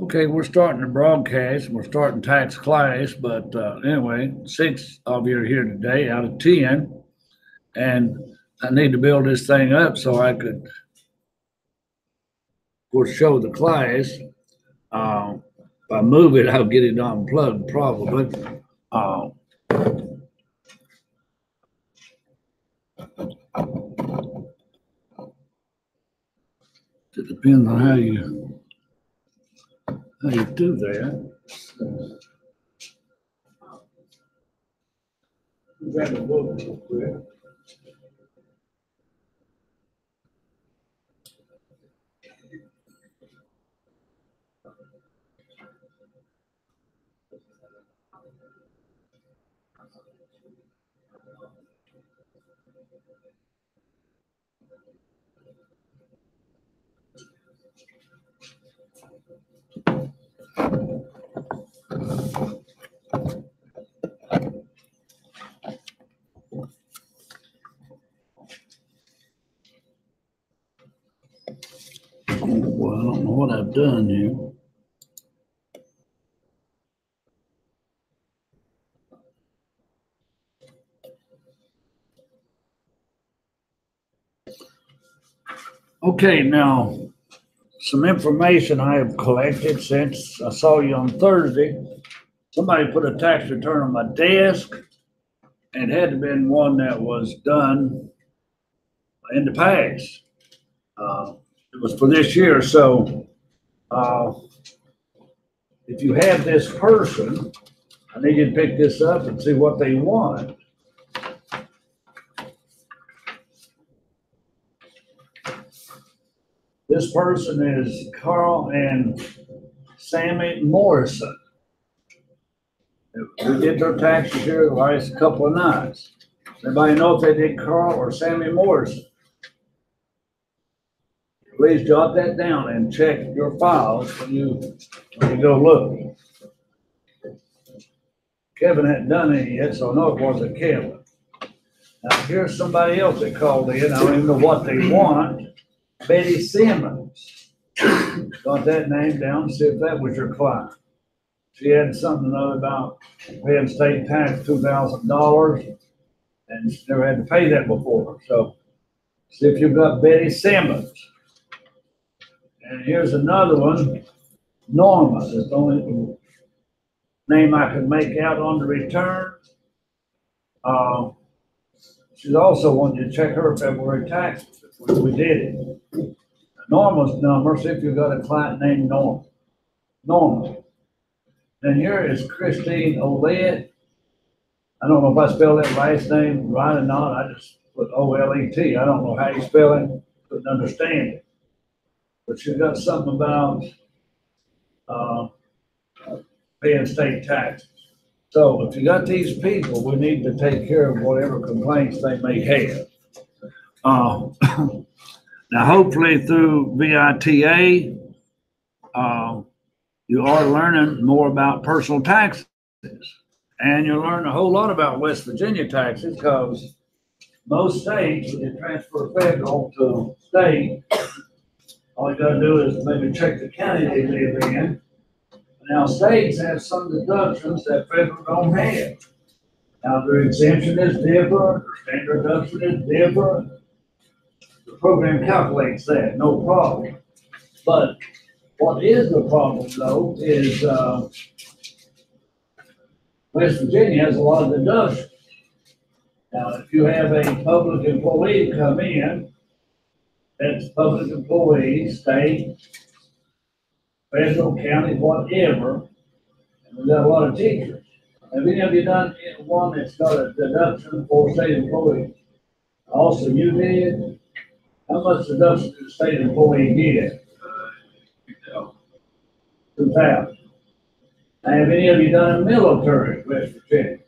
Okay, we're starting the broadcast. We're starting tax class, but anyway, 6 of you are here today out of 10, and I need to build this thing up so I could, of course, show the class. If I move it, I'll get it unplugged probably. Uh, it depends on how you do that. Grab a book real quick. Well, I don't know what I've done here. Okay, now some information I have collected since I saw you on Thursday. Somebody put a tax return on my desk. It had to have been one that was done in the past. It was for this year, so if you have this person, I need you to pick this up and see what they want. This person is Carl and Sammy Morrison. We did their taxes here the last couple of nights. Anybody know if they did Carl or Sammy Morrison? Please jot that down and check your files when you go look. Kevin hadn't done any yet, so I know it wasn't Kevin. Now here's somebody else that called in. I don't even know what they want. Betty Simmons. Got that name down, see if that was your client. She had something to know about paying state tax $2,000, and she never had to pay that before. So see if you've got Betty Simmons. And here's another one, Norma. That's the only name I could make out on the return. She's also wanted to check her February taxes. We did it. Norma's number, see if you've got a client named Norma. Norma. Then here is Christine Olet. I don't know if I spelled that last name right or not. I just put O-L-E-T. I don't know how you spell it. Couldn't understand it. But she's got something about paying state taxes. So if you got these people, we need to take care of whatever complaints they may have. Now, hopefully through VITA, you are learning more about personal taxes, and you'll learn a whole lot about West Virginia taxes because Most states, when you transfer federal to state, all you gotta do is maybe check the county they live in. Now, states have some deductions that federal don't have. Now, their exemption is different, their standard deduction is different. The program calculates that, no problem. But what is the problem though is, West Virginia has a lot of deductions. Now, if you have a public employee come in, that's public employee, state, federal, county, whatever, and we got a lot of teachers. Have any of you done one that's got a deduction for state employees? Also, you did? How much deduction did the state employee get? 2,000. Now, have any of you done a military in West Virginia?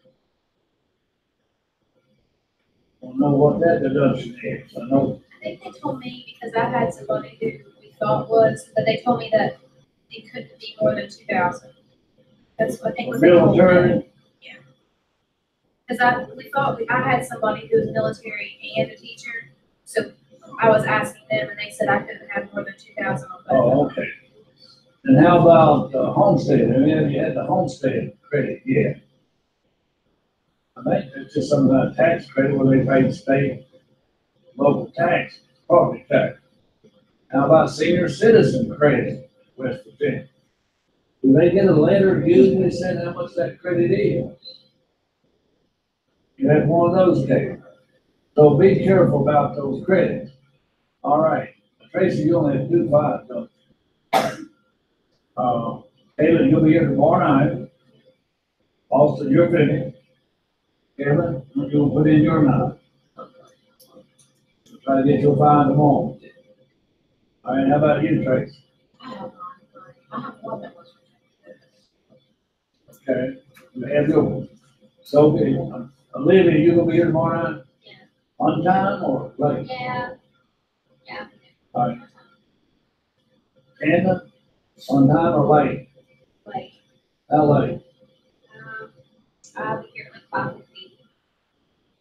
I don't know what that deduction is. I know. I think they told me, because I had somebody who we thought was, but they told me that it couldn't be more than 2,000. That's what I think was they told me. Military? Yeah. Because I had somebody who was military and a teacher, so I was asking them and they said I couldn't have more than 2,000 on both. Oh, okay. And how about homestead? Have any of you had the homestead credit yet? I think it's just some kind of tax credit where they pay state, local tax, property tax. How about senior citizen credit, West Virginia? Do they get a letter usually saying how much that credit is? You have one of those cases. So be careful about those credits. All right. Tracy, you only have 2 5, don't you? Kayla, you'll be here tomorrow night. Austin, you're finished. Kevin, you'll put in your 9. We'll try to get your 5 tomorrow. All right, how about you, Tracy? I have one that was. Okay, you have yours. So, Olivia, you gonna be here tomorrow night? Yeah. On time or late? Yeah. Yeah. All right. Anna, on time or late? Like, How late? I'll be here at like 5:50.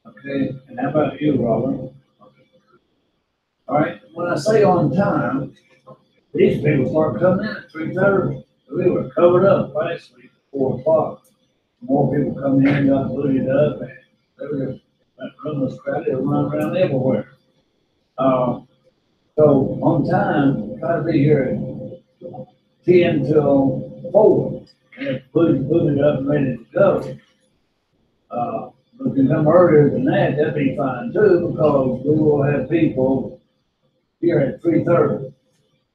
Okay, and how about you, Robert? All right, when I say on time, these people start coming in at 3:30. We were covered up last week at 4 o'clock. More people come in, got looted up, and they were just, that room was crowded, they run around everywhere. So on time, try to be here at 10 till 4, and it's booted up and ready to go. If you come earlier than that, that'd be fine too, because we will have people here at 3:30.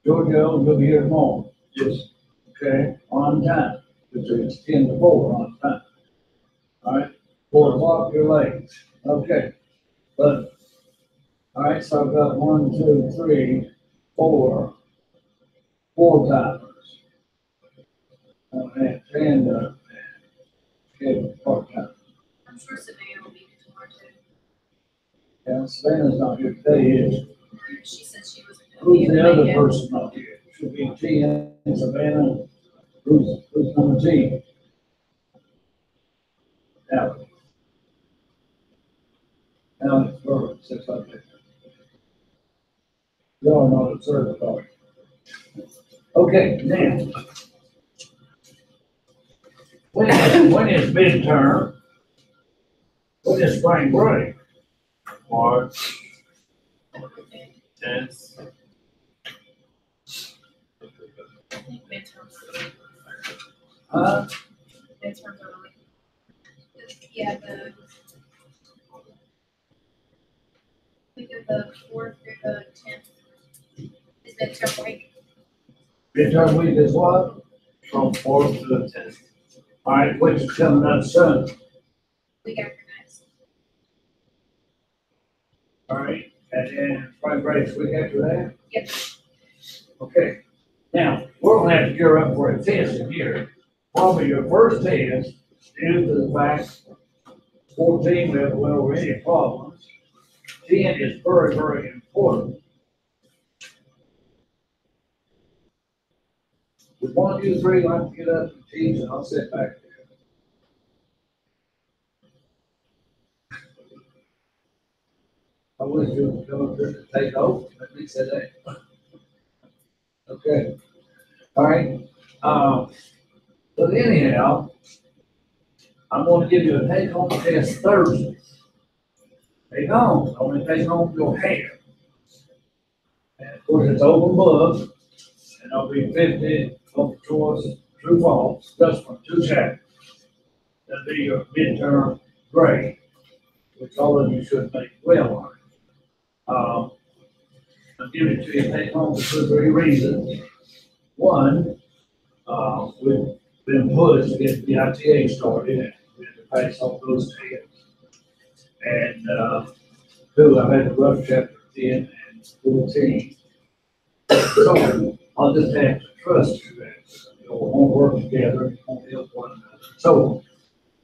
Giorgio, you'll be here tomorrow. Yes. Okay, on time. It's 10 to 4 on time. All right, 4 o'clock, you're late. Okay, but, all right, so I've got 1, 2, 3, 4 timers. And Kevin, part-time. I'm sure Savannah will be here tomorrow too. Yeah, Savannah's not here today, is she? She said she wasn't. Who's the other person not here? Should be T and Savannah. Who's number T? Alex. Alex Burr, 6 like that. Y'all are not certified. Okay, now. When is midterm? When is spring break? March 10th. I think midterms are Huh? midterms are really. Yeah, the 4th through the 10th is midterm week. Midterm week is what? From 4th to the 10th. All right, which is coming up soon. Week after next. All right, and then spring break's week after that? Yep. Okay, now, we're gonna have to gear up for a test here. Probably your first test, due to the fact 14 we haven't went over any problems. 10 is very, very important. Would 1, 2, 3 like to get up and teach, and I'll sit back there. I wish you would come up here to take over, at least that. Okay, all right, but anyhow, I'm gonna give you a take-home test Thursday. Take home, only take home your hair. And of course, it's open book, and there'll be 50 multiple choice, true, false, just from 2 chapters. That'll be your midterm grade, which all of you should make well on. I'll give it to you, take home for 3 reasons. One, we've been pushed to get the ITA started, and we had to pass all those tests. And, 2, I've had to rush chapter 10 and 14. So I'll just have to trust you that you won't work together, you won't help one another. So,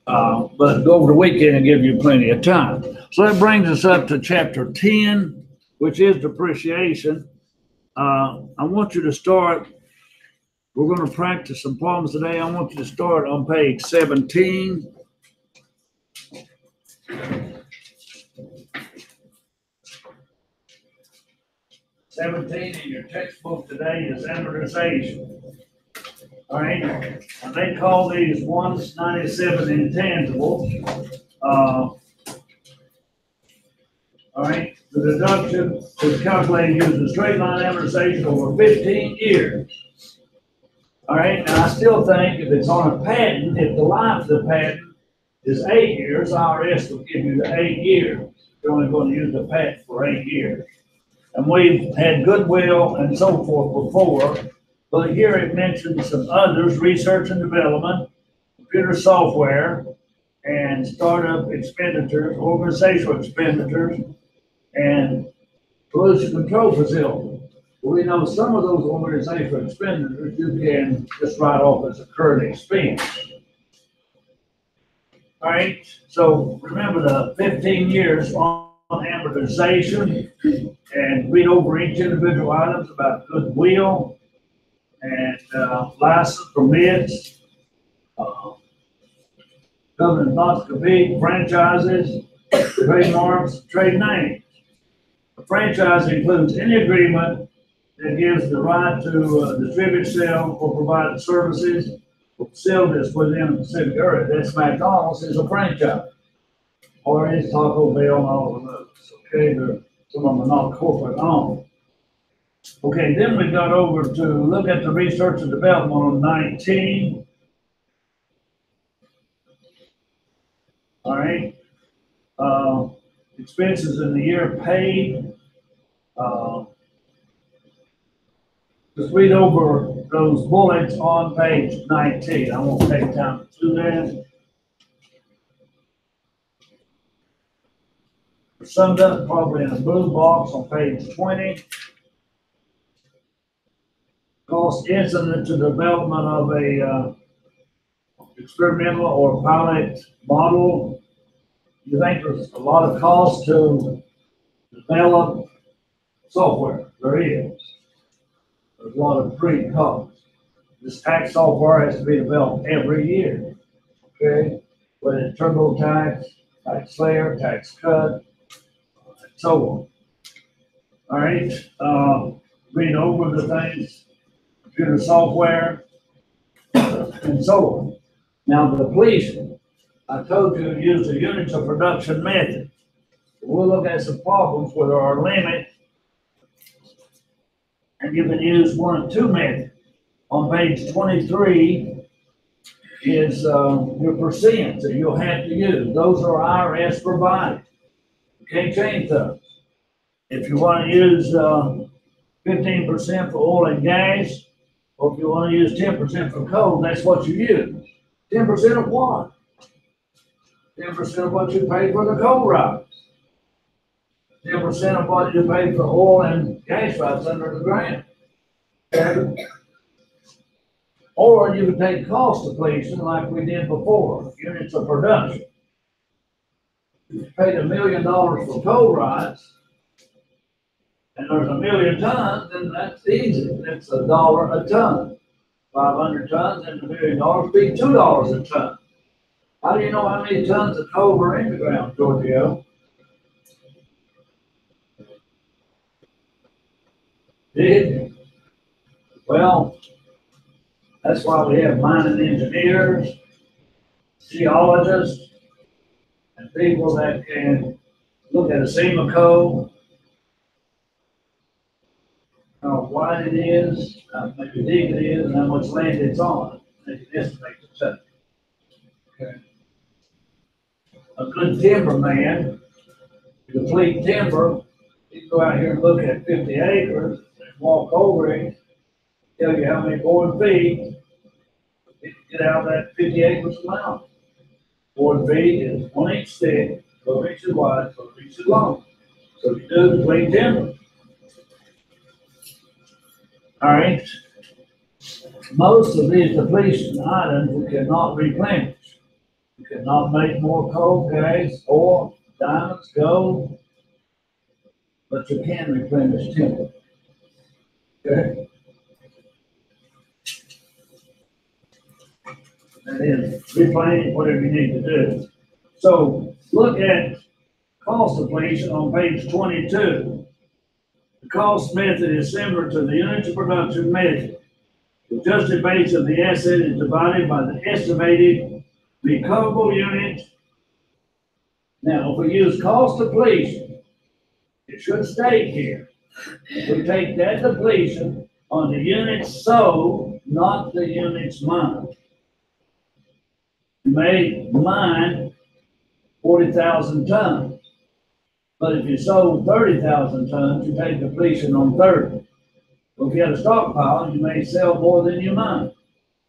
but go over the weekend and give you plenty of time. So that brings us up to chapter 10, which is depreciation. I want you to start, we're going to practice some problems today. I want you to start on page 17. In your textbook today is amortization. All right, and they call these 197 intangibles. All right, the deduction is calculated using straight line amortization over 15 years. All right, now I still think if it's on a patent, if the life of the patent is 8 years, IRS will give you the 8 years. You're only going to use the patent for 8 years. And we've had goodwill and so forth before, but here it mentions some others: research and development, computer software, and startup expenditures, organizational expenditures, and pollution control facility. We know some of those organizational expenditures you can just write off as a current expense. All right, so remember the 15 years on amortization, and read over each individual items about goodwill and license permits, government not to compete, franchises, trademarks, trade names. A franchise includes any agreement that gives the right to distribute, sell, or provide services or facilities within a specific area. That's McDonald's is a franchise, or is Taco Bell and all of those. Okay, some of them are not corporate owned. Okay, then we got over to look at the research and development on 19. All right, expenses in the year paid. Just read over those bullets on page 19. I won't take time to do that. Summed up probably in a blue box on page 20. Cost incident to development of a experimental or pilot model. You think there's a lot of cost to develop software? There is. There's a lot of pre-cost. This tax software has to be developed every year. Okay, whether it's TurboTax, tax layer, tax cut, and so on. All right, read over the things, computer software, and so on. Now, the depletion, I told you to use the units of production method. We'll look at some problems where there are limits, and you can use 1 of 2 methods. On page 23 is your percents that you'll have to use. Those are IRS provided. You can't change those. If you want to use 15% for oil and gas, or if you want to use 10% for coal, that's what you use. 10% of what? 10% of what you pay for the coal rights. 10% of what you pay for oil and gas rights under the ground. Okay. Or you can take cost depletion like we did before, units of production. If you paid $1 million for coal rights, and there's 1 million tons, then that's easy. That's $1 a ton. 500 tons and $1 million be $2 a ton. How do you know how many tons of coal are in the ground, Giorgio? Did you? Well, that's why we have mining engineers, geologists, and people that can look at a SEMA code, how wide it is, how much deep it is, and how much land it's on. They can estimate the stuff. Okay. A good timberman, complete timber, you can go out here and look at 50 acres and walk over it, tell you how many board feet, you can get out of that 50 acres allowed. Board feet is 1 inch thick, 12 inches wide, 12 inches long. So you do complete timber. All right. Most of these depletion items we cannot replenish. You cannot make more coal, gas, oil, diamonds, gold, but you can replenish timber. Okay? That is, replenish whatever you need to do. So look at cost depletion on page 22. The cost method is similar to the units of production method. The adjusted base of the asset is divided by the estimated recoverable unit. Now, if we use cost depletion, it should state here, we take that depletion on the units sold, not the units mined. You may mine 40,000 tons, but if you sold 30,000 tons, you take depletion on 30. Well, if you had a stockpile, you may sell more than you mine.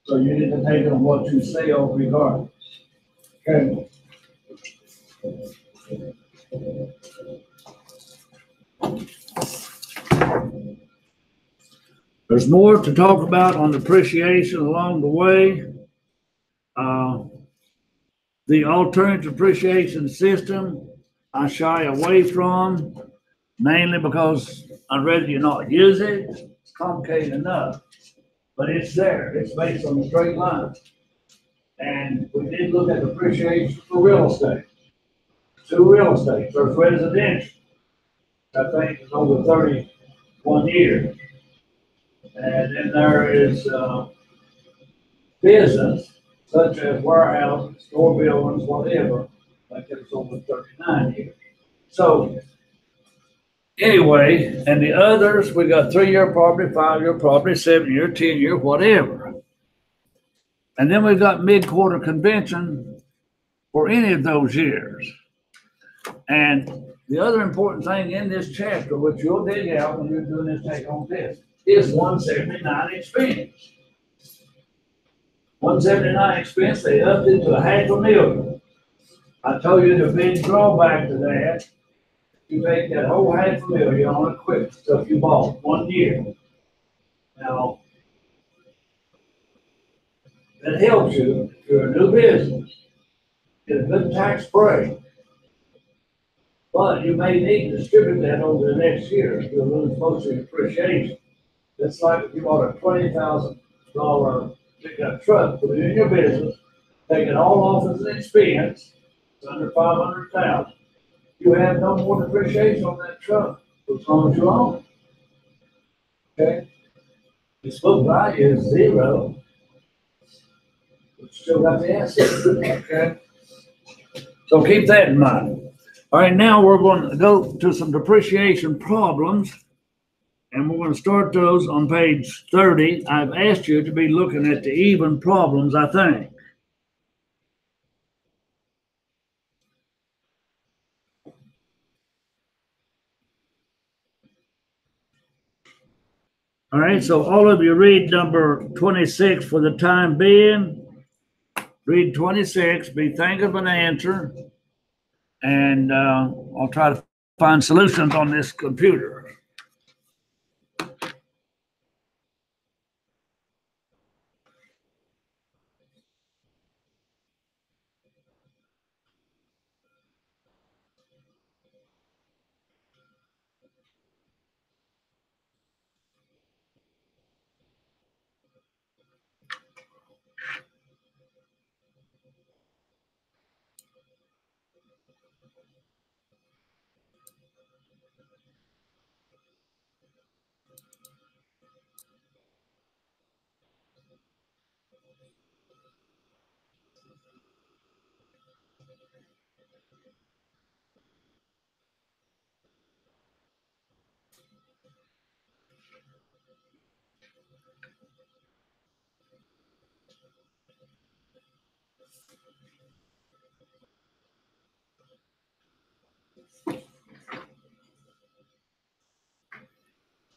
So you need to take it on what you sell regardless. Okay. There's more to talk about on depreciation along the way. The alternative depreciation system I shy away from, mainly because I'd rather you not use it. It's complicated enough, but it's there. It's based on a straight line. And we did look at depreciation for real estate. Two real estate, there's residential. I think it's over 31 years. And then there is business, such as warehouses, store buildings, whatever, like it's over 39 years. So anyway, and the others, we got 3-year property, 5-year property, 7-year, 10-year, whatever. And then we've got mid-quarter convention for any of those years. And the other important thing in this chapter, which you'll dig out when you're doing this take-home test, is 179 expense. 179 expense, they upped it to $500,000. I told you the big drawback to that, you make that whole $500,000 on equipment stuff you bought 1 year. Now, that helps you if you're a new business, get a good tax break. But you may need to distribute that over the next year. You'll lose most of your appreciation. It's like if you bought a $20,000 pickup truck, put it in your business, take it all off as an expense, it's under $500,000. You have no more depreciation on that truck as long as you own it. Okay? Its book value is zero, but you still got the asset. Okay? So keep that in mind. All right, now we're going to go to some depreciation problems, and we're going to start those on page 30. I've asked you to be looking at the even problems, I think. All right, so all of you read number 26 for the time being. Read 26, be thinking of an answer, and I'll try to find solutions on this computer.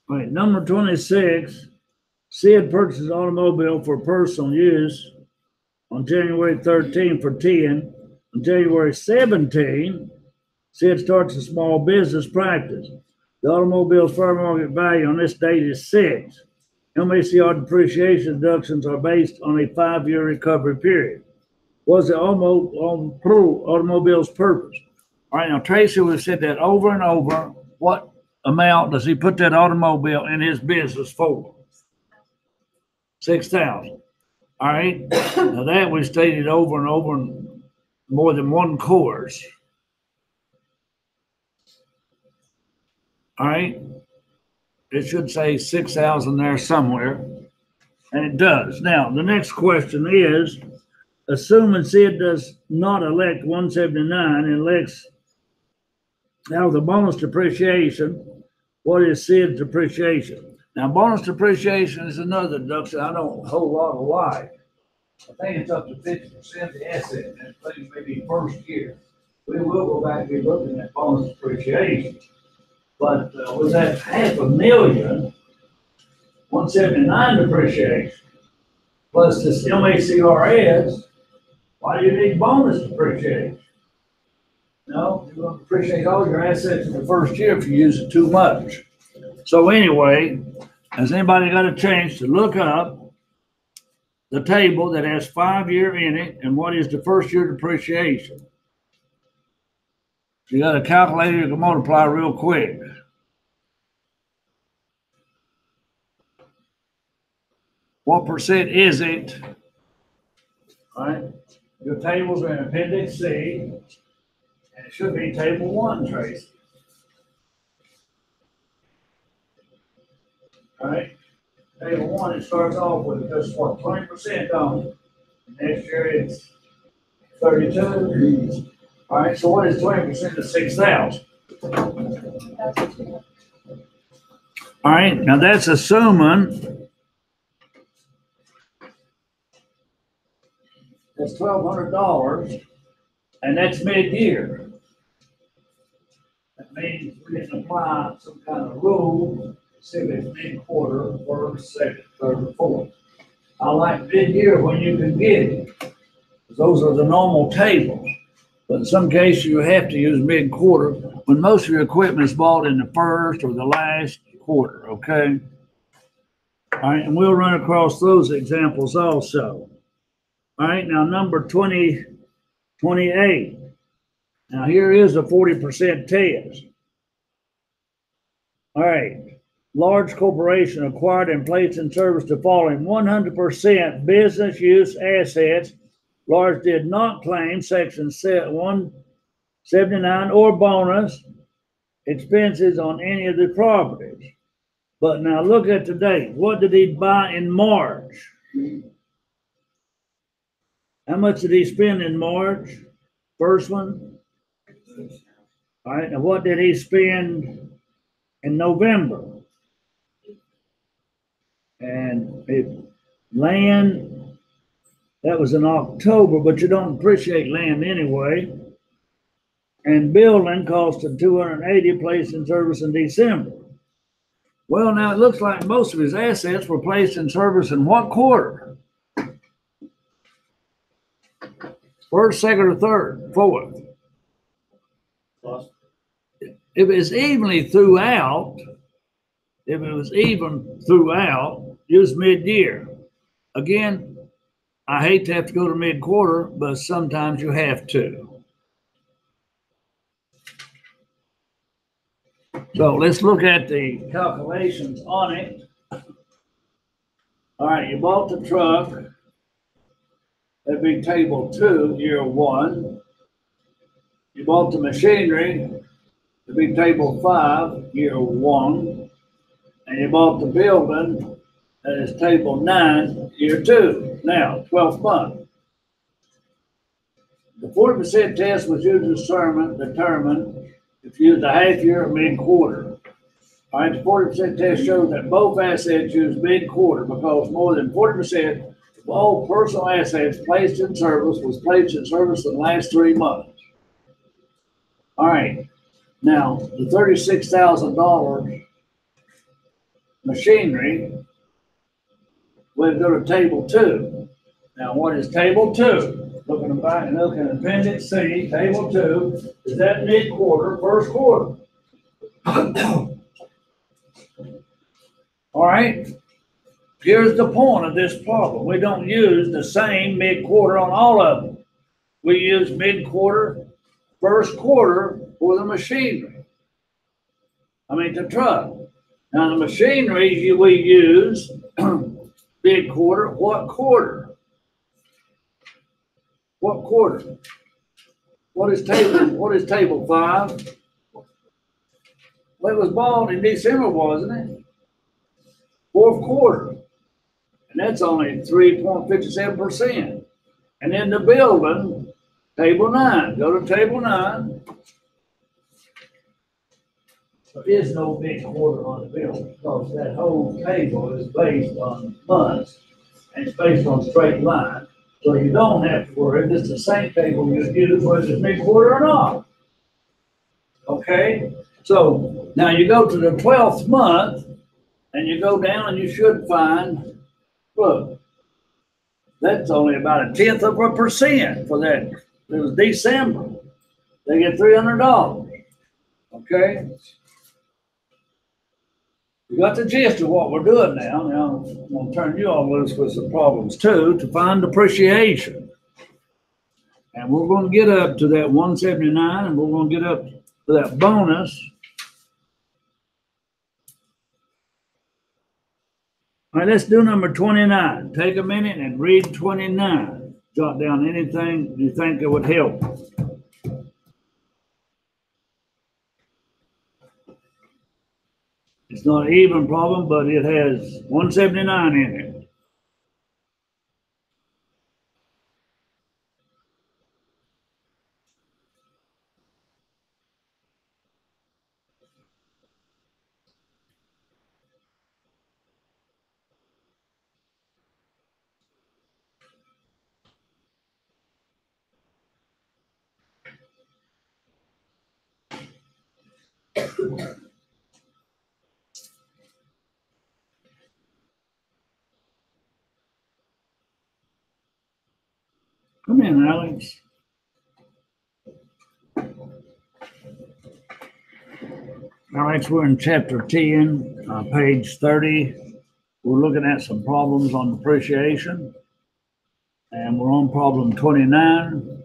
All right, number 26, Sid purchased automobile for personal use on January 13 for 10. On January 17, Sid starts a small business practice. The automobile's fair market value on this date is 6. MACR depreciation deductions are based on a 5-year recovery period. Was the automobile's purpose? All right, now Tracy would have said that over and over. What amount does he put that automobile in his business for? 6,000. All right, now that we stated over and over in more than one course. All right, it should say 6,000 there somewhere, and it does. Now, the next question is, assuming Sid does not elect 179 and elects out of the bonus depreciation, what is Sid's depreciation? Now, bonus depreciation is another deduction I don't a whole lot like. I think it's up to 50% of the asset, and I think maybe first year. We will go back and be looking at bonus depreciation. But was that $500,000, 179 depreciation, plus this MACRS, why do you need bonus depreciation? No, you're going to depreciate all your assets in the first year if you use it too much. So anyway, has anybody got a chance to look up the table that has 5-year in it and what is the first year depreciation? You got a calculator, you can multiply real quick. What percent is it? All right, your tables are in Appendix C, and it should be Table 1, Tracy. All right, Table 1, it starts off with just what, 20% on it. Next year it's 32. All right, so what is 20% of 6,000? All right, now that's assuming that's $1,200, and that's mid-year. That means we can apply some kind of rule, see if it's mid-quarter, first, second, third, or fourth. I like mid-year when you can get it, because those are the normal tables. But in some cases, you have to use mid-quarter when most of your equipment is bought in the first or the last quarter, okay? All right, and we'll run across those examples also. All right, now number 28. Now here is a 40% test. All right, large corporation acquired and placed in service the following 100% business use assets. Large did not claim Section 179 or bonus expenses on any of the properties. But now look at the date. What did he buy in March? How much did he spend in March? First one? All right, now what did he spend in November? And land, that was in October, but you don't appreciate land anyway. And building costed $280, placed in service in December. Well, now it looks like most of his assets were placed in service in what quarter? First, second, or third, fourth. If it's evenly throughout, use mid-year. Again, I hate to have to go to mid-quarter, but sometimes you have to. So let's look at the calculations on it. All right, you bought the truck. That'd be table 2, year 1. You bought the machinery. That'd be table 5, year 1. And you bought the building. That is table 9, year 2. Now, 12th month. The 40% test was used to determine if you used a half year or mid-quarter. All right, the 40% test showed that both assets used mid-quarter because more than 40% of all personal assets placed in service was placed in service in the last 3 months. All right, now the $36,000 machinery, we'll go to table 2. Now, what is table 2? Looking back and looking at appendix C, table 2, is that mid-quarter, first quarter? All right, here's the point of this problem. We don't use the same mid-quarter on all of them. We use mid-quarter, first quarter for the machinery. The truck. Now, the machinery we use mid-quarter, what quarter? What quarter? What is table 5? Well, it was bought in December, wasn't it? Fourth quarter. And that's only 3.57%. And then the building, table 9. Go to table 9. There is no big quarter on the building because that whole table is based on months and it's based on straight line. So you don't have to worry. It's the same table you use whether it's mid-quarter or not. Okay? So now you go to the 12th month and you go down and you should find, look, that's only about 0.1% for that. It was December. They get $300. Okay? You got the gist of what we're doing now. Now, I'm going to turn you all loose with some problems too to find depreciation. And we're going to get up to that 179 and we're going to get up to that bonus. All right, let's do number 29. Take a minute and read 29. Jot down anything you think that would help. It's not an even problem, but it has 179 in it. Come in, Alex. Alex, we're in chapter 10, page 30. We're looking at some problems on depreciation. And we're on problem 29.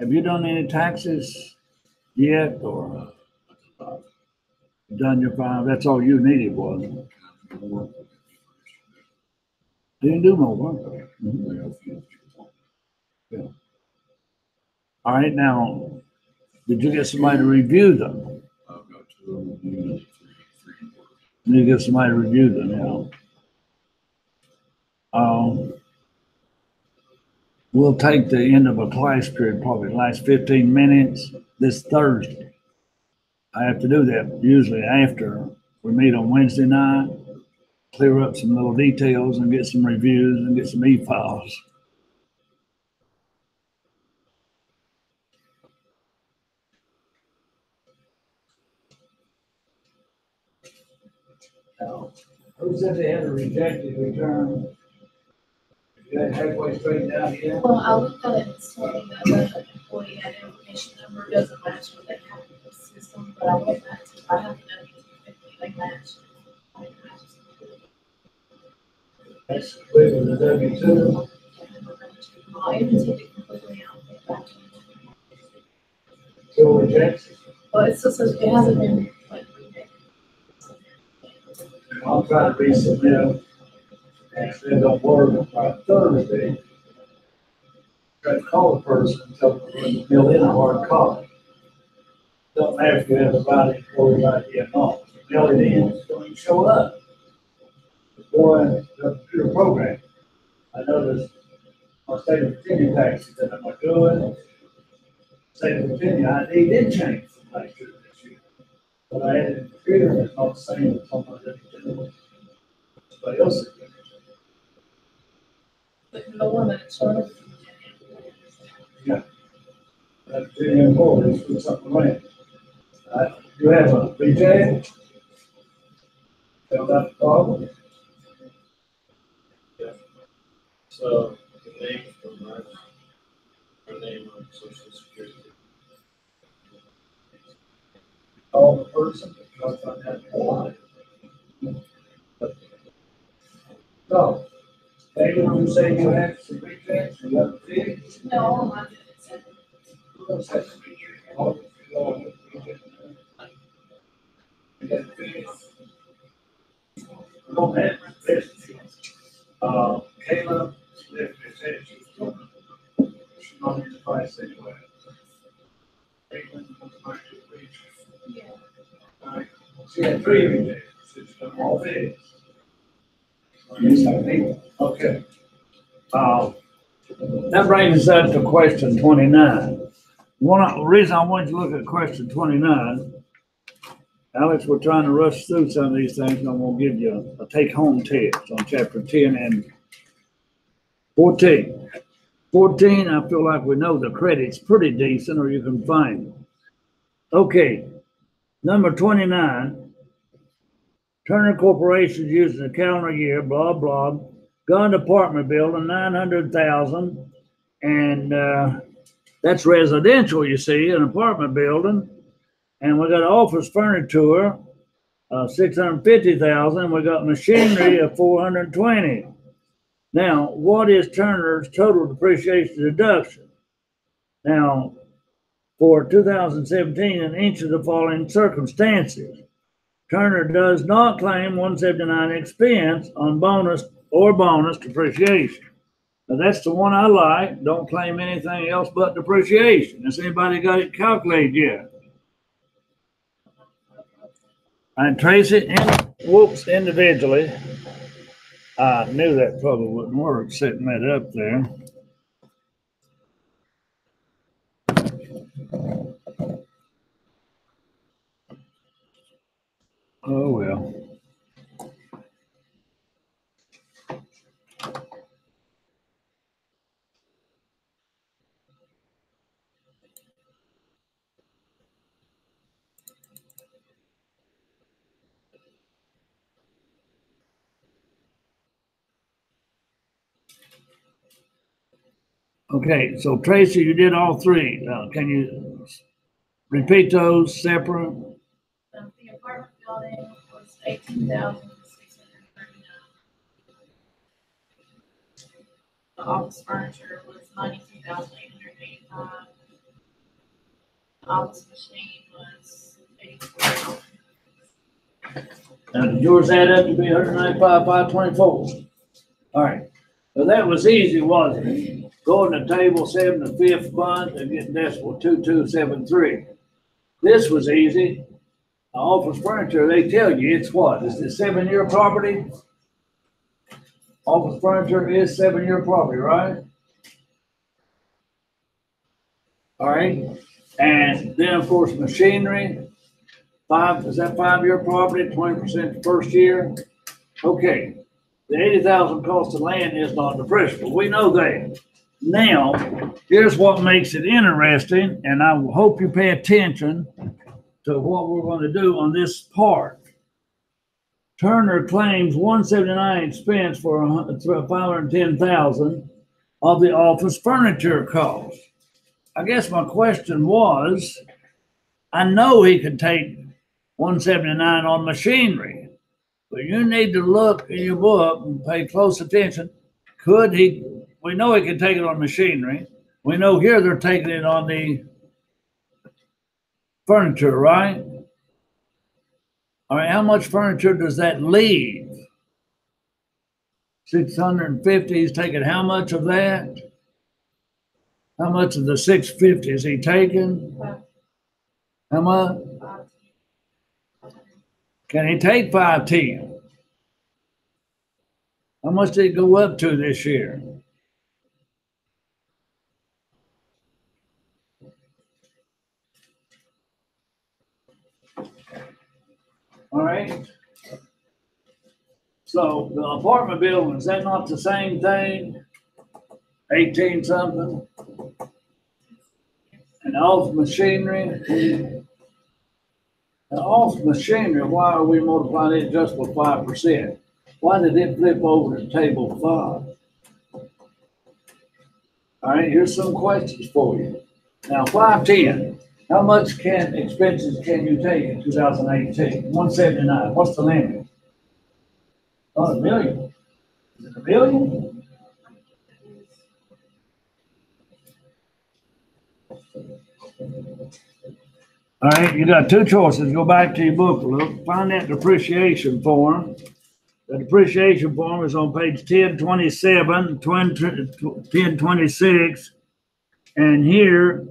Have you done any taxes yet, or done your 5? That's all you needed, wasn't it? Didn't do more work. Yeah. All right, now, did you get somebody to review them? I've got 2 units, 3. You get somebody to review them, we'll take the end of a class period, probably the last 15 minutes this Thursday. I have to do that usually after we meet on Wednesday night, clear up some little details and get some reviews and get some e-files. Now, who said they had a rejected return? You got halfway straight down here? Well, I looked at it and it's telling me that the employee identification number doesn't match what they have in the system, but I went back to, I have to know if they match. That's clear with the W-2. I even took it completely out. Still rejects. But it still says it hasn't been like rejected. I'll try to resubmit. And if it don't work by Thursday, try to call the person and tell them to fill in a hard copy. Don't ask you everybody employee right here, no. Mail it in, don't even show up. Or the computer program. I noticed my state of Virginia taxes that I'm doing. State of Virginia, ID did change from last year to this year. But I had a computer that's not the same as someone that did. Somebody else is doing. But no one that sort of. Yeah. That's very important, it's something right. You have a BJ? Tell that the problem? So, the name from our name on social security. Call the person, because I have one. So, David, you say you have some rejects, you have a fee? No, I didn't say. Who else has a reject? All of you all have a reject. You got a fee? We don't have this. Caleb, if they said she's not in the price anyway. Caitlin, what's my reject? Yeah. Alright, she had three rejects, she's done all figs. Yes, I think, okay. That brings us up to question 29. The reason I wanted to look at question 29, Alex, we're trying to rush through some of these things, and I'm gonna give you a take-home test on chapter 10 and 14. 14, I feel like we know the credit's pretty decent, or you can find them. Okay, number 29, Turner Corporation using the calendar year, blah, blah, gun apartment building, 900,000, and that's residential, you see, an apartment building. And we got office furniture, 650,000. We got machinery of 420. Now, what is Turner's total depreciation deduction? Now, for 2017, in each of the following circumstances, Turner does not claim 179 expense on bonus depreciation. Now, that's the one I like. Don't claim anything else but depreciation. Has anybody got it calculated yet? And Tracy, whoops, individually. I knew that probably wouldn't work, setting that up there. Oh, well. Okay, so Tracy, you did all three. Can you repeat those separate? The apartment building was 18,639. The office furniture was 92,885. The office machine was 84,000. Now, did yours add up to be 195,524? All right. So that was easy, wasn't it? Going to table 7, the fifth month, and getting decimal 2273. This was easy. Office furniture, they tell you it's what? Is it 7-year property? Office furniture is 7-year property, right? All right. And then, of course, machinery. Is that 5-year property, 20% the first year? Okay. The 80,000 cost of land is not depreciable. We know that. Now, here's what makes it interesting, and I hope you pay attention to what we're going to do on this part. Turner claims 179 expense for 510,000 of the office furniture cost. I guess my question was, I know he could take 179 on machinery, but you need to look in your book and pay close attention. Could he? We know he can take it on machinery. We know here they're taking it on the furniture, right? All right, how much furniture does that leave? 650, he's taking how much of that? How much of the 650 is he taking? How much? Can he take 510? How much did it go up to this year? All right. So the apartment building, is that not the same thing? 18 something? And office machinery? The office machinery, why are we multiplying it just with 5%? Why did it flip over to table 5? All right, here's some questions for you. Now, 510, how much expenses can you take in 2018? 179, what's the limit? Not a million. Is it a billion? All right, you got two choices. Go back to your book, look, find that depreciation form. The depreciation form is on page 1027, 1026, and here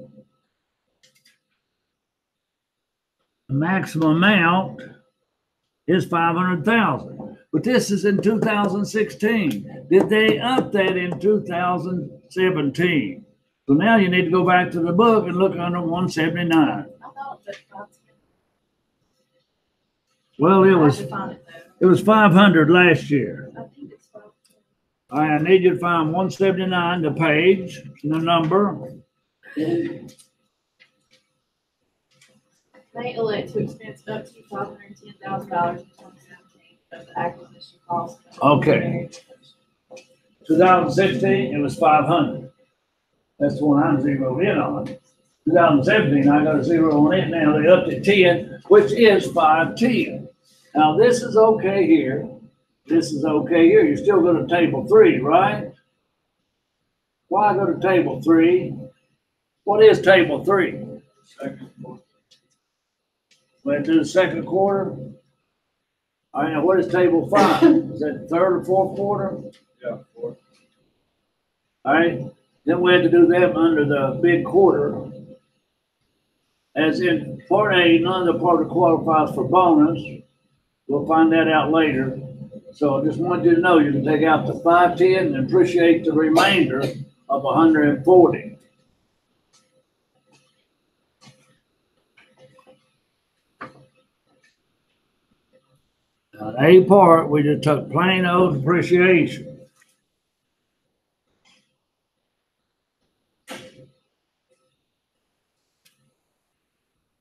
the maximum amount is 500,000. But this is in 2016. Did they up that in 2017? So now you need to go back to the book and look under 179. I thought it was 510. Well, I had to find it it was 500 last year. though. I think it's 510. All right, I need you to find 179, the page, the number. They elect to expense up to $510,000 in 2017 of the acquisition cost. Okay. 2016, it was 500. That's the one I'm zeroed in on. 2017, I got a zero on it now. They upped it 10, which is 510. Now, this is okay here. This is okay here. You're still going to table 3, right? Why go to table 3? What is table 3? Second quarter. Let's do the second quarter. All right, now what is table 5? Is that the third or fourth quarter? Yeah, fourth. All right, then we had to do them under the big quarter. As in part A, none of the part qualifies for bonus. We'll find that out later. So I just wanted you to know you can take out the 510 and appreciate the remainder of 140. Now, the A part, we just took plain old depreciation.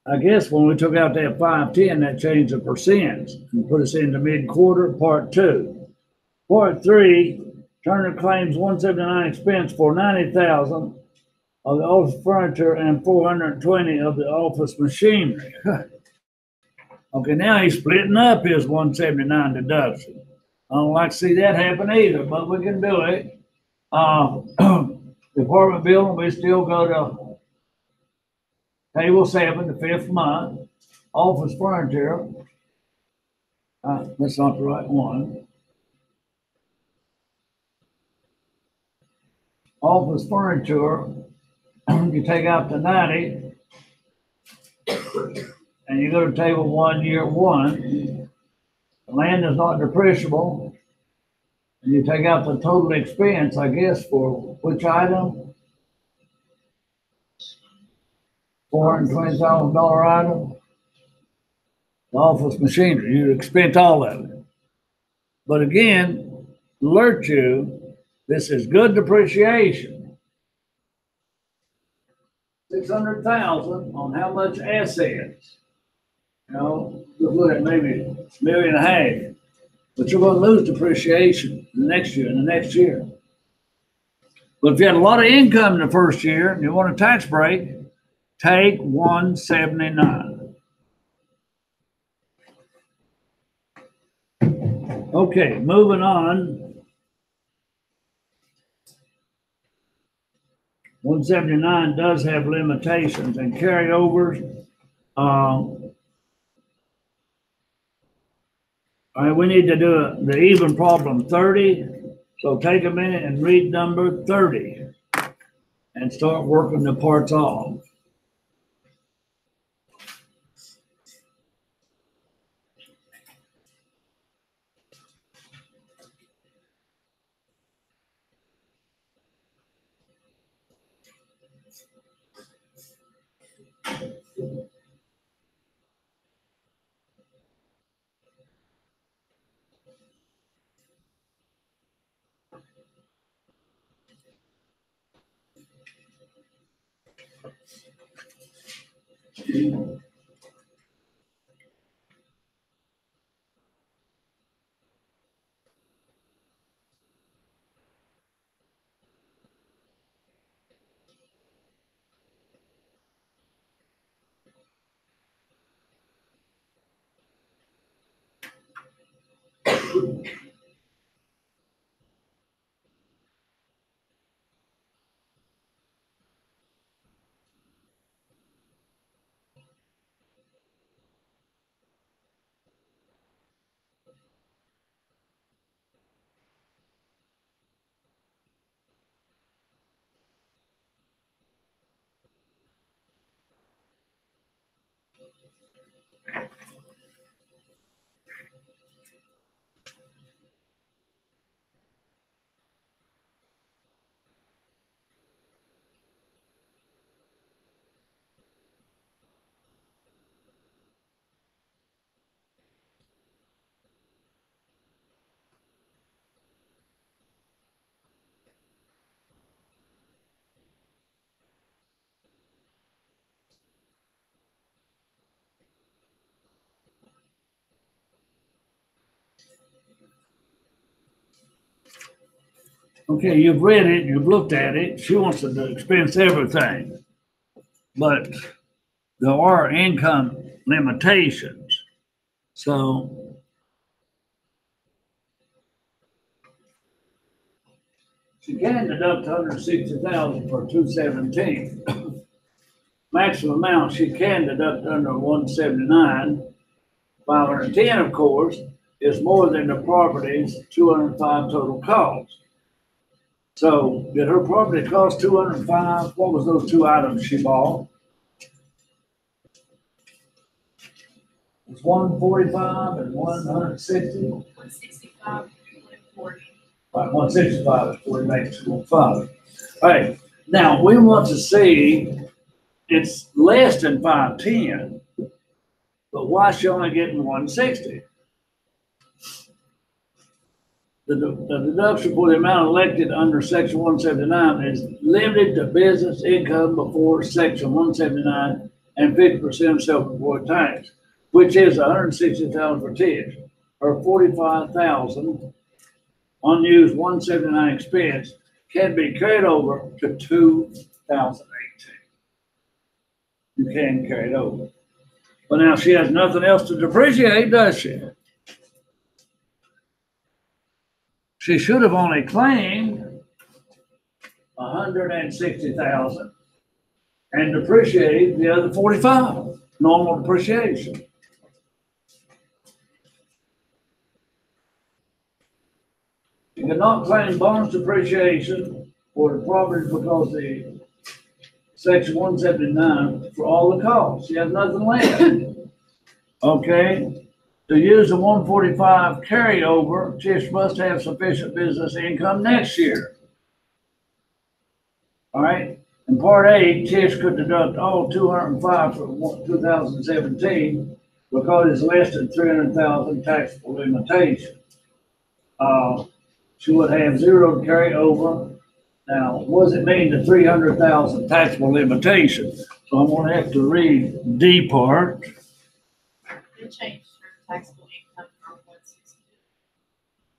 I guess when we took out that 510, that changed the percents and put us into mid-quarter, part 2. Part 3, Turner claims 179 expense for 90,000 of the office furniture and 420 of the office machinery. Okay, now he's splitting up his 179 deduction. I don't like to see that happen either, but we can do it. Department building, we still go to table 7, the 5th month. Office furniture, that's not the right one. Office furniture, you take out the 90, and you go to table 1, year 1. The land is not depreciable, and you take out the total expense, I guess, for which item? $420,000 item. The office machinery, you expense all of it. But again, alert you, this is good depreciation. 600,000 on how much assets? You know, just look at maybe $1.5 million. But you're going to lose depreciation the next year and the next year. But if you had a lot of income in the first year and you want a tax break, take 179. Okay, moving on. 179 does have limitations and carryovers. All right, we need to do the even problem 30. So take a minute and read number 30 and start working the parts off. Okay, you've read it, you've looked at it. She wants to expense everything. But there are income limitations. So she can deduct 160,000 for 217. Maximum amount she can deduct under 179. 510, of course, is more than the property's 205 total cost. So did her property cost 205? What was those two items she bought? It was 145 and 160. 165 and 140. Right, 165 is 40 makes 205. All right, now we want to see it's less than 510, but why is she only getting 160? The deduction for the amount elected under section 179 is limited to business income before section 179 and 50% of self-employed tax, which is 160,000 for Tish. Her 45,000 unused 179 expense can be carried over to 2018. You can carry it over. But now she has nothing else to depreciate, does she? She should have only claimed 160,000 and depreciated the other 45, normal depreciation. You cannot claim bonus depreciation for the property because the section 179 for all the costs. She has nothing left. Okay. To use the 145 carryover, Tish must have sufficient business income next year. All right. In part A, Tish could deduct all 205 for 2017 because it's less than 300,000 taxable limitation. She would have zero carryover. Now, what does it mean, the 300,000 taxable limitation? So I'm going to have to read D part. They changed her taxable income from 160.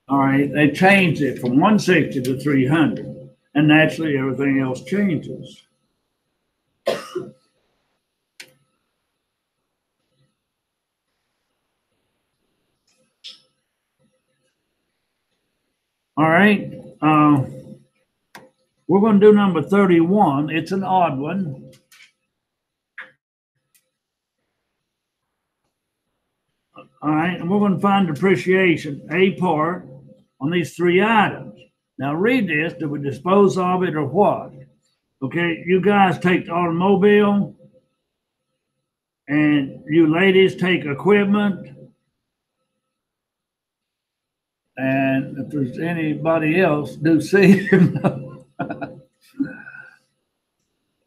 All right, they changed it from 160 to 300, and naturally everything else changes. All right, we're going to do number 31. It's an odd one. All right, and we're going to find depreciation, A part, on these three items. Now read this, do we dispose of it or what? Okay, you guys take the automobile, and you ladies take equipment, and if there's anybody else, do see.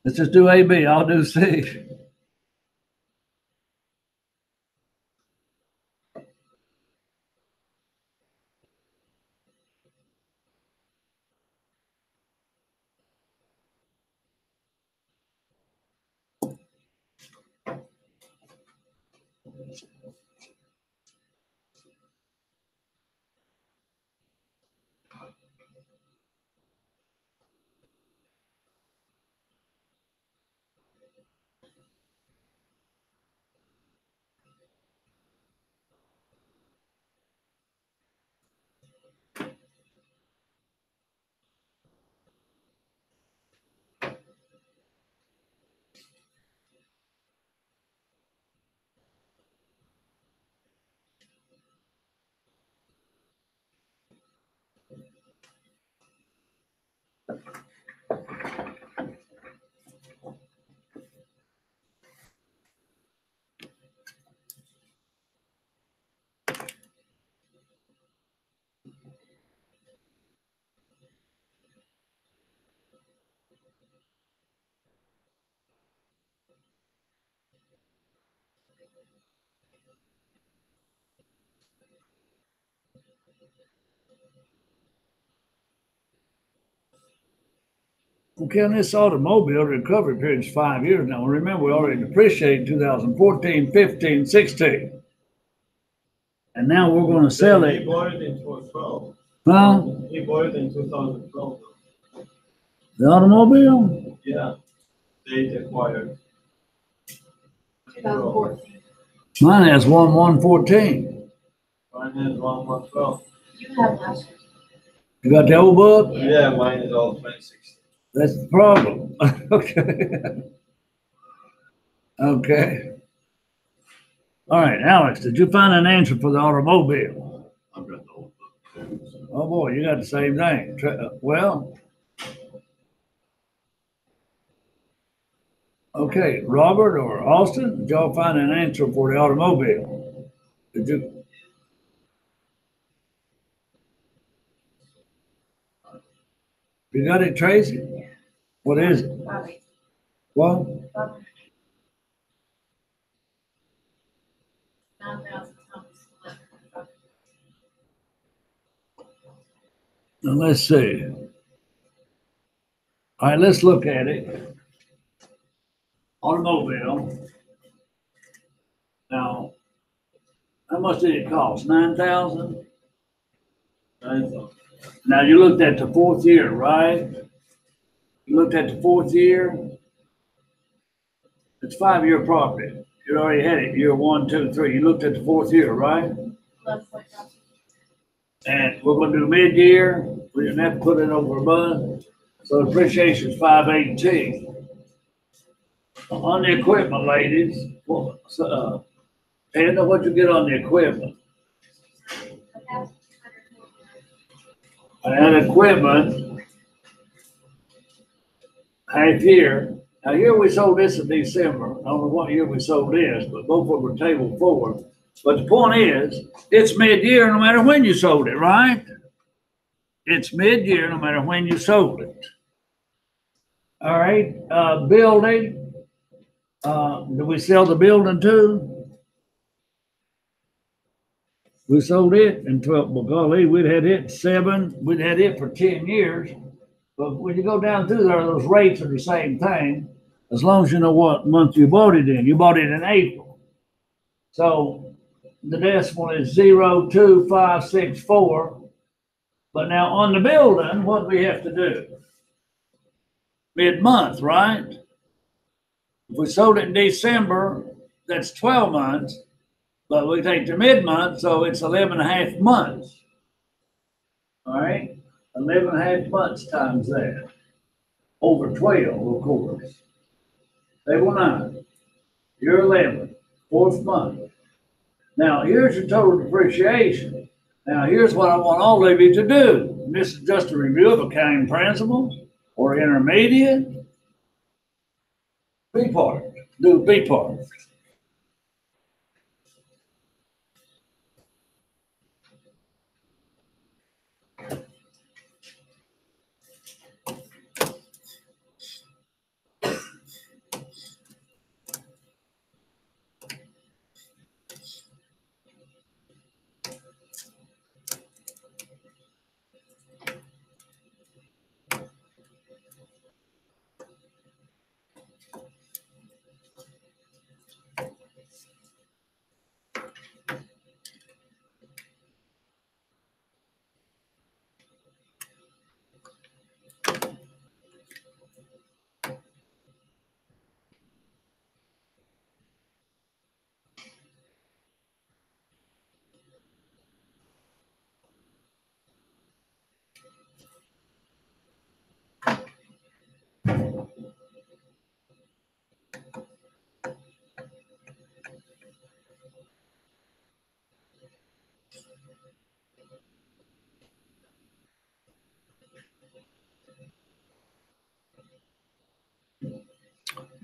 Let's just do AB. I'll do C. Okay, on this automobile, recovery period is 5 years now. Remember, we already depreciated 2014, 15, 16. And now we're going to sell He it. bought it in 2012. Huh? He bought it in 2012. The automobile? Yeah. They acquired. 2014. Mine has 1/1/14. Mine has 1/1/12. You have last year. You got the old book? Yeah, mine is all 2016. That's the problem. Okay. Okay. All right, Alex, did you find an answer for the automobile? I've got the old book too. So. Oh boy, you got the same thing. Well, okay, Robert or Austin, did y'all find an answer for the automobile? Did you? You got it, Tracy? What is it? What? 9,000 tons. Now let's see. All right, let's look at it. Automobile. Now, how much did it cost? 9,000? 9,000. Now you looked at the fourth year, right? You looked at the fourth year. It's 5-year property. You already had it, year 1, 2, 3. You looked at the fourth year, right? 11.5. And we're gonna do mid-year. We didn't have to put it over a month. So depreciation is 518. On the equipment, ladies, well, Panda, what you get on the equipment? And equipment, half year. Now here we sold this in December. I don't know what year we sold this, but both of them were table 4. But the point is, it's mid-year no matter when you sold it, right? It's mid-year no matter when you sold it. All right, building. Did we sell the building too? We sold it in 12, well, golly, we'd had it 7, we'd had it for 10 years. But when you go down through there, those rates are the same thing, as long as you know what month you bought it in. You bought it in April. So the decimal is 02564. But now on the building, what do we have to do? Mid-month, right? If we sold it in December, that's 12 months. But we take the mid-month, so it's 11 and a half months. All right? 11 and a half months times that. Over 12, of course. Table 9. Year 11. 4th month. Now, here's your total depreciation. Now, here's what I want all of you to do. And this is just a review of accounting principles or intermediate. B part. Do B part.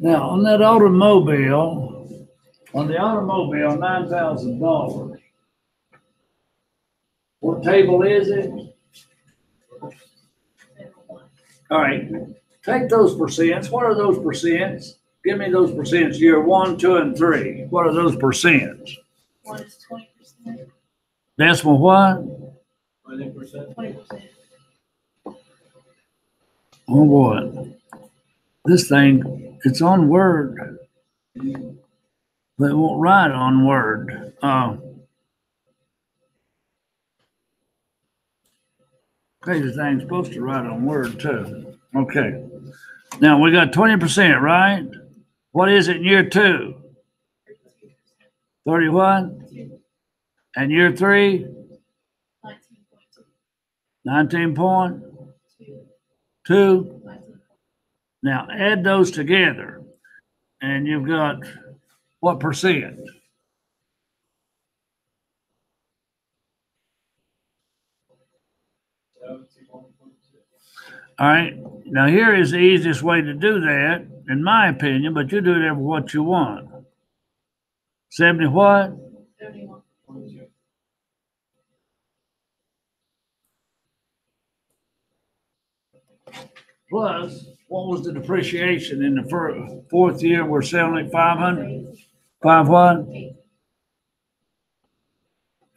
Now, on that automobile, $9,000. What table is it? All right, take those percents. What are those percents? Give me those percents, year 1, 2, and 3. What are those percents? One is 20%, Decimal what? 20%. 20%. Oh, boy. This thing, it's on Word. But it won't write on Word. Crazy thing's supposed to write on Word too. Okay. Now we got 20%, right? What is it in year 2? 30 what? And year 3? 19.2. Now add those together and you've got what percent? All right. Now here is the easiest way to do that, in my opinion, but you do it every what you want. 70 what? 71. Plus, what was the depreciation in the fourth year? We're selling it 500. 5 what?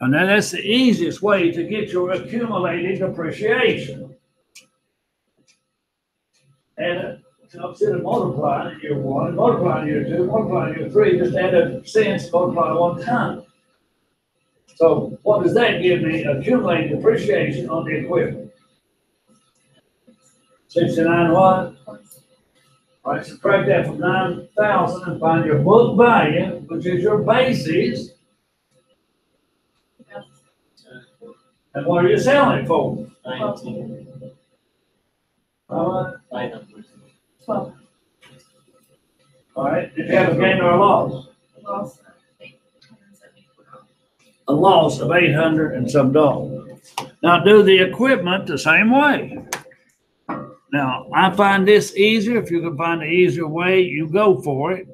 And now that's the easiest way to get your accumulated depreciation. And instead of multiplying in year 1, multiplying in year 2, multiplying in year 3, just add a cents, multiply one time. So what does that give me? Accumulated depreciation on the equipment. 69 what? All right, subtract that from 9,000 and find your book value, which is your basis. And what are you selling it for? 19. All 12. right, did you have a gain or a loss? Loss of $874. A loss of 800 and some dollars. Now do the equipment the same way. Now, I find this easier. If you can find an easier way, you go for it.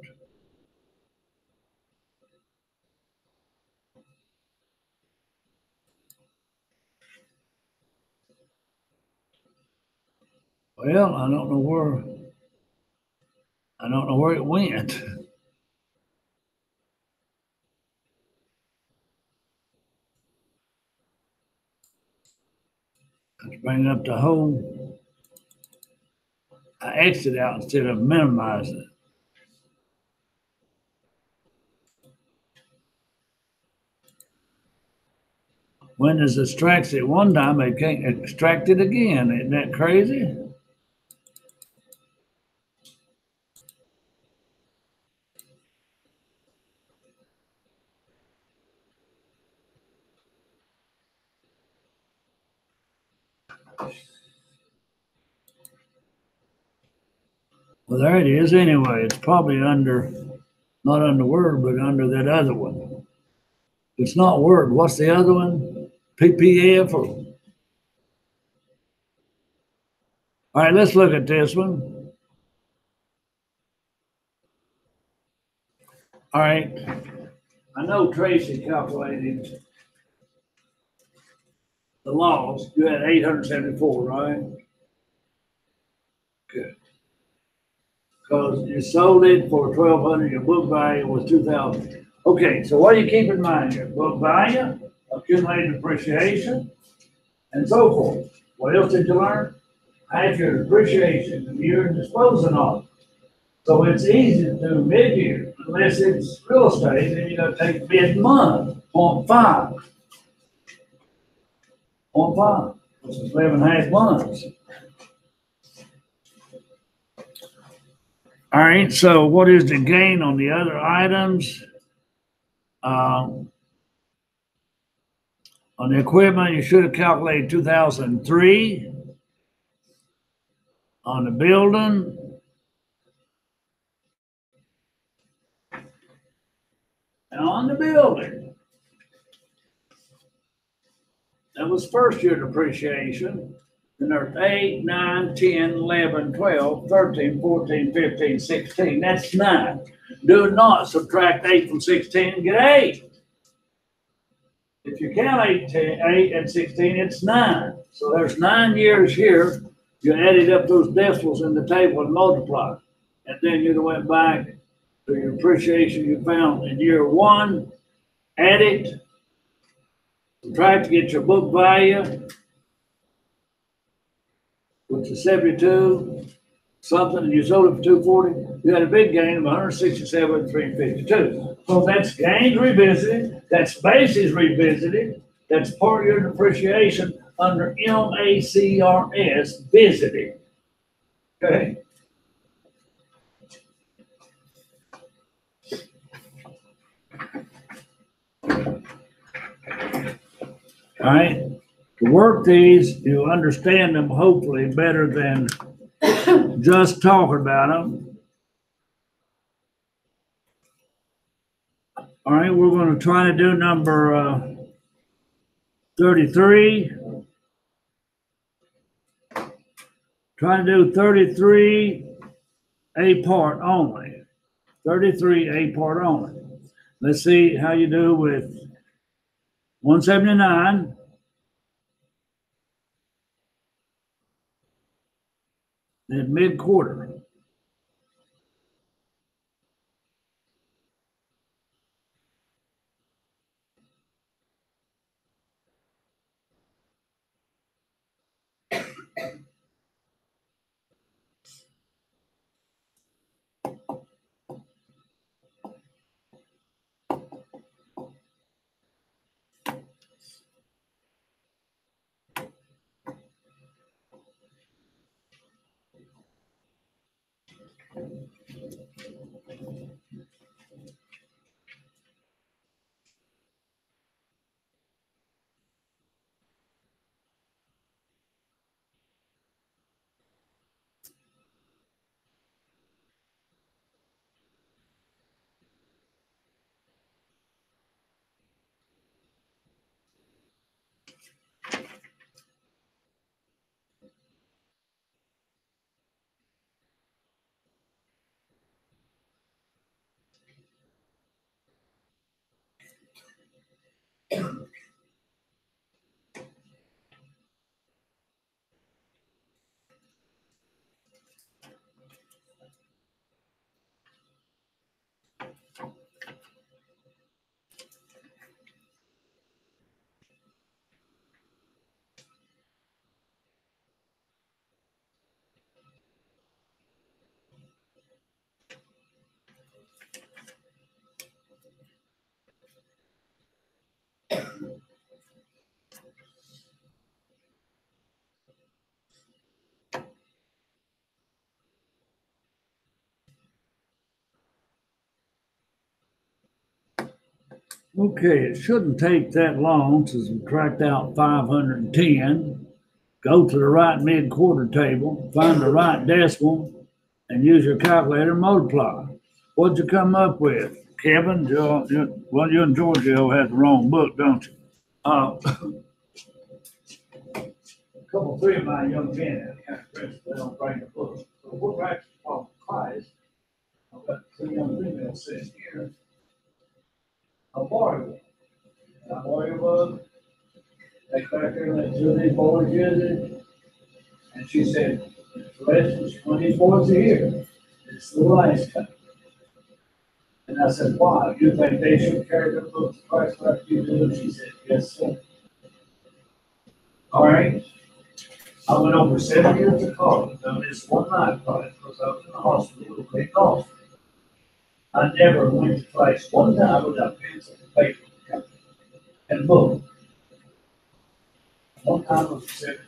Well, I don't know where it went. Let's bring up the whole. I exit out instead of minimizing it. When it's extracted one time, they can't extract it again. Isn't that crazy? Well, there it is anyway. It's probably under, not under Word, but under that other one. It's not Word. What's the other one? PPF or? All right, let's look at this one. All right. I know Tracy calculated the loss. You had 874, right? Good. Because you sold it for 1,200, your book value was 2,000. Okay, so what do you keep in mind here? Book value, accumulated depreciation, and so forth. What else did you learn? Add your depreciation and you're disposing of it. So it's easy to do mid-year, unless it's real estate, then you gotta take mid-month, 0.5. 0.5, which is 11.5 months. All right, so what is the gain on the other items? On the equipment, you should have calculated 2003. On the building, that was first year depreciation. Then there's 8, 9, 10, 11, 12, 13, 14, 15, 16. That's 9. Do not subtract 8 from 16 and get 8. If you count 8 and 16, it's 9. So there's 9 years here. You added up those decimals in the table and multiplied. And then you'd have went back to your appreciation you found in year 1, add it, subtract to get your book value, which is 72 something, and you sold it for 240. You had a big gain of 167,352. So that's gains revisited, that's basis revisited, that's part of your depreciation under MACRS visited. Okay. All right. To work these, you understand them hopefully better than just talking about them. All right, we're going to try to do number 33. Try to do 33 A part only. 33 A part only. Let's see how you do with 179. Then mid-quarter. Okay, it shouldn't take that long to subtract out 510. Go to the right mid-quarter table, find the right decimal, and use your calculator and multiply. What'd you come up with? Kevin, you and Giorgio had the wrong book, don't you? A couple, 3 of my young men have they don't bring the book. So we're actually talking class. I've got 2 young females sitting here. I'll borrow one. I'll borrow your book. Take back there and let 2 of these boys use it. And she said, the lesson's 24 a year. It's the last time. And I said, why? You think they should carry the books twice like you do? She said, yes, sir. All right. I went over 7 years of college. Done this one night class because I was in the hospital with a big cough. I never went to class one time without pencil and paper and book. One time was 7 years.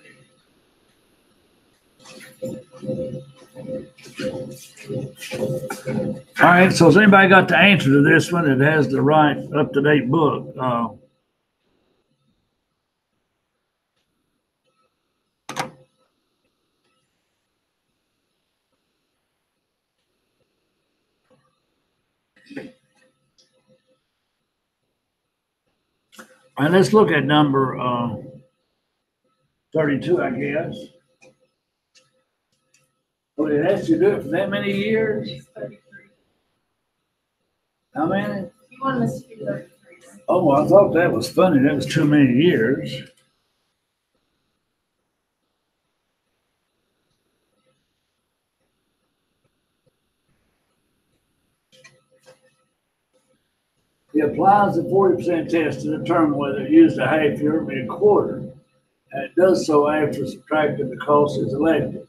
All right, so has anybody got the answer to this one? It has the right up-to-date book. All right, let's look at number 32, I guess. Well, it has to do it for that many years? It's 33. How many? You wanted us to do 33. Oh, I thought that was funny. That was too many years. He applies the 40% test to determine whether it used a half year or a quarter. And it does so after subtracting the cost as elected.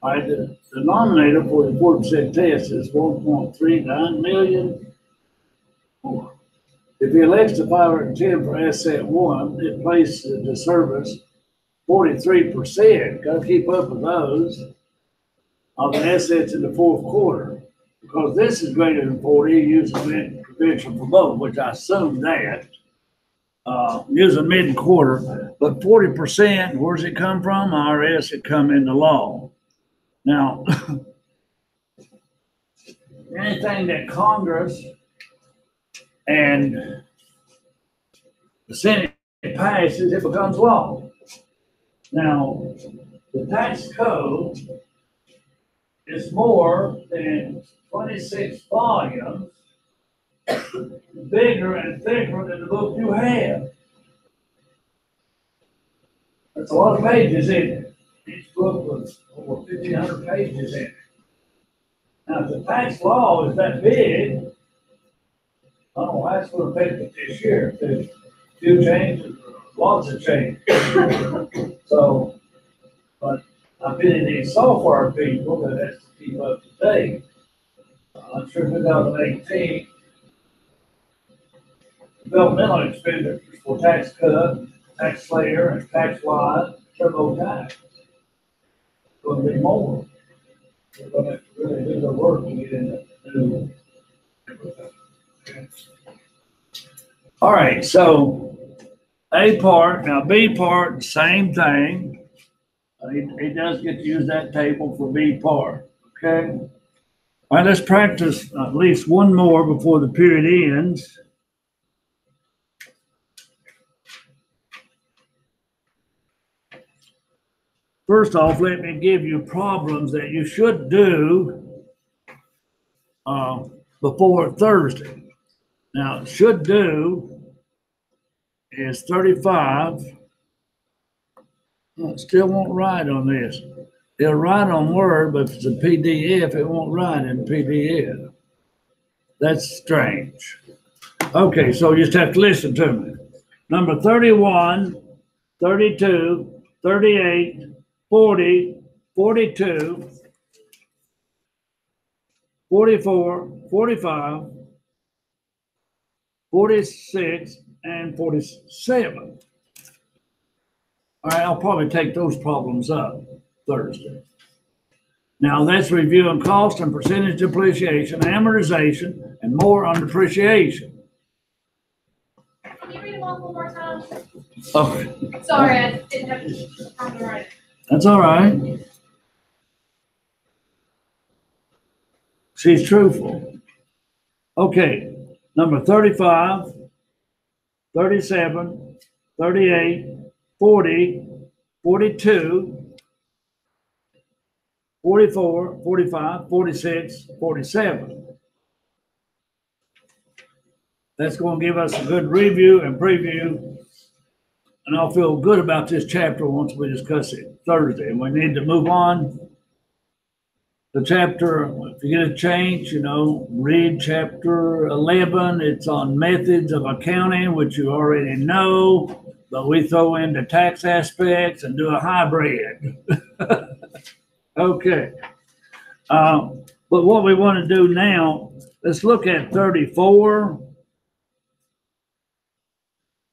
All right, the denominator for the 40% test is 1.39 million. If he elects the 510 for asset one, it places the service 43%. Got to keep up with those of the assets in the fourth quarter. Because this is greater than 40, using provision for both, which I assume that. Using mid and quarter, but 40%, where's it come from? IRS, it come into law. Now, anything that Congress and the Senate passes, it becomes law. Now, the tax code is more than 26 volumes, bigger and thicker than the book you have. That's a lot of pages in it. Each book was over 1,500 pages in it. Now, if the tax law is that big, I don't know how it's going to affect it this year. There's a few changes, lots of changes. So, but I've been in these software people that has to keep up to date. I'm sure 2018, developmental expenditures for tax cut, tax slayer, and tax wise, TurboTax. Going to be more. They're going to have to really do their work to get in the new. All right, so A part, now B part, same thing. He does get to use that table for B part, okay? All right, let's practice at least one more before the period ends. First off, let me give you problems that you should do before Thursday. Now, should do is 35. Well, it still won't write on this. It'll write on Word, but if it's a PDF, it won't write in PDF. That's strange. Okay, so you just have to listen to me. Number 31, 32, 38, 40, 42, 44, 45, 46, and 47. All right, I'll probably take those problems up Thursday. Now that's reviewing cost and percentage depreciation, amortization, and more on depreciation. Can you read them off one more time? Okay, Sorry, I didn't have time to write it. that's all right. She's truthful. Okay, number 35, 37, 38, 40, 42, 44, 45, 46, 47. That's going to give us a good review and preview, and I'll feel good about this chapter once we discuss it Thursday. And we need to move on. The chapter, if you get a change, read chapter 11. It's on methods of accounting, which you already know, but we throw in the tax aspects and do a hybrid. Okay. But what we want to do now, let's look at 34.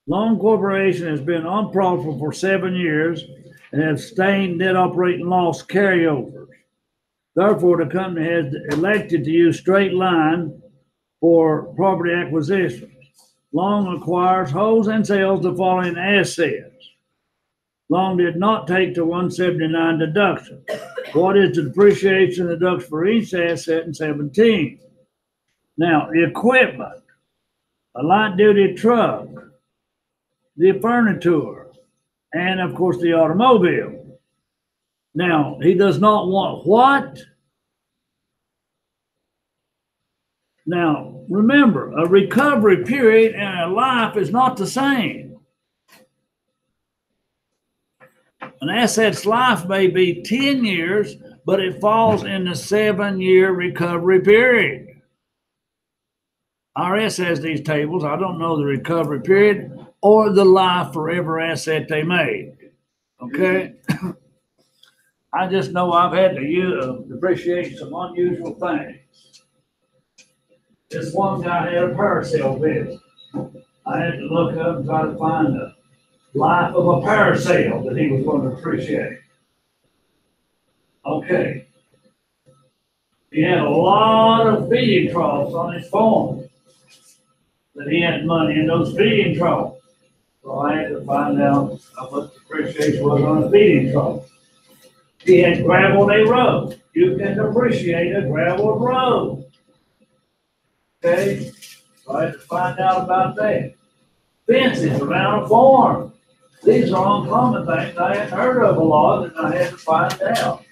Long Corporation has been unprofitable for 7 years and has sustained net operating loss carryovers. Therefore, the company has elected to use straight line for property acquisitions. Long acquires, holds, and sells the following assets. Long did not take the 179 deduction. What is the depreciation deduction for each asset in 17? Now, the equipment, a light duty truck, the furniture, and of course the automobile. Now, he does not want what? Now, remember, a recovery period and a life is not the same. An asset's life may be 10 years, but it falls in the 7-year recovery period. IRS has these tables. I don't know the recovery period or the life for every asset they made. Okay? I just know I've had to depreciate some unusual things. This one guy had a parasail business. I had to look up and try to find the life of a parasail that he was going to appreciate. Okay. He had a lot of feeding troughs on his farm that he had money in those feeding troughs. So I had to find out how much depreciation was on a feeding trough. He had graveled a road. You can depreciate a graveled road. Okay? So I had to find out about that. Fences around a farm. These are uncommon things I hadn't heard of a lot, and I had to find out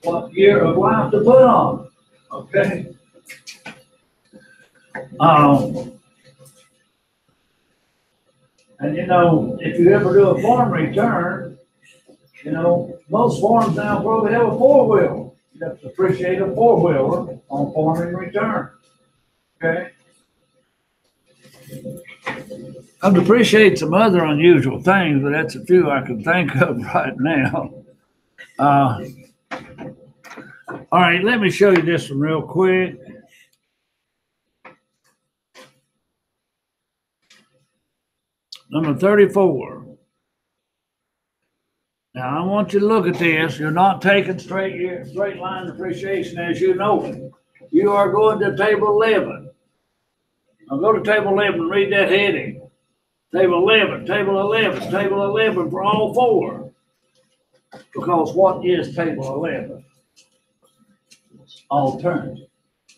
what year of life to put on. Okay? And you know, if you ever do a farm return, you know, most farms now probably have a 4-wheel. You have to appreciate a 4-wheeler on farming return. Okay? I've appreciated some other unusual things, but that's a few I can think of right now. All right, let me show you this one real quick. Number 34. Now I want you to look at this. You're not taking straight line depreciation as you know it. You are going to table 11. Now go to table 11 and read that heading. Table 11, table 11, table 11 for all four. Because what is table 11? Alternative.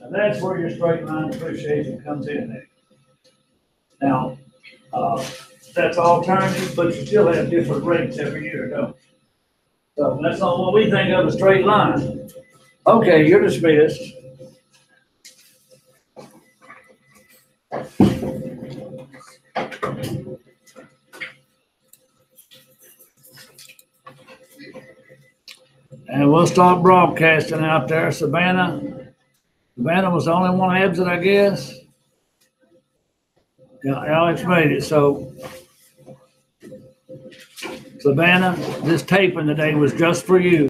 Now that's where your straight line depreciation comes in there. Now, that's alternative, but you still have different rates every year, don't you? So that's not what we think of a straight line. Okay, you're dismissed. And we'll start broadcasting out there. Savannah was the only one exit, I guess. Yeah, Alex made it. So, Savannah, this taping today was just for you.